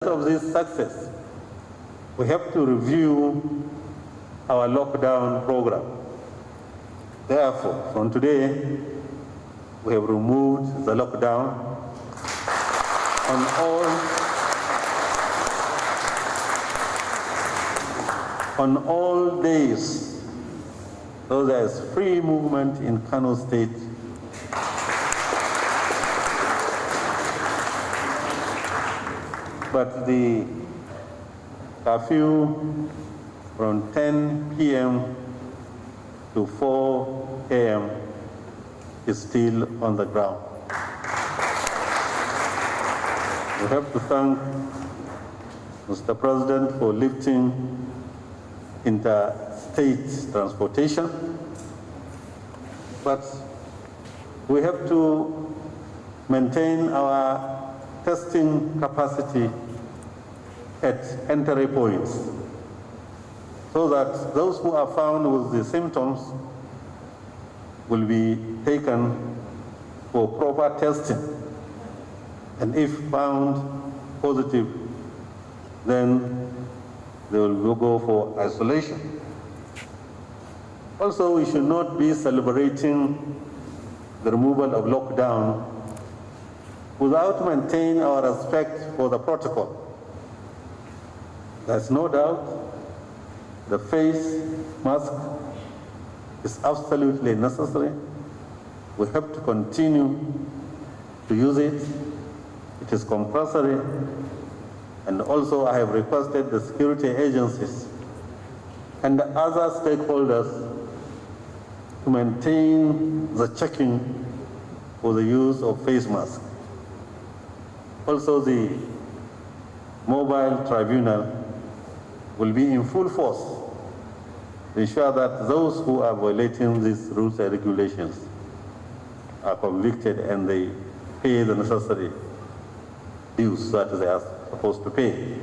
Of this success, we have to review our lockdown program. Therefore, from today, we have removed the lockdown on all days, so there is free movement in Kano State. But the curfew from 10 p.m. to 4 a.m. is still on the ground. We have to thank Mr. President for lifting interstate transportation, but we have to maintain our testing capacity at entry points so that those who are found with the symptoms will be taken for proper testing, and if found positive, then they will go for isolation. Also, we should not be celebrating the removal of lockdown without maintaining our respect for the protocol. There's no doubt the face mask is absolutely necessary. We have to continue to use it. It is compulsory. And also I have requested the security agencies and other stakeholders to maintain the checking for the use of face masks. Also, the mobile tribunal will be in full force to ensure that those who are violating these rules and regulations are convicted and they pay the necessary dues that they are supposed to pay.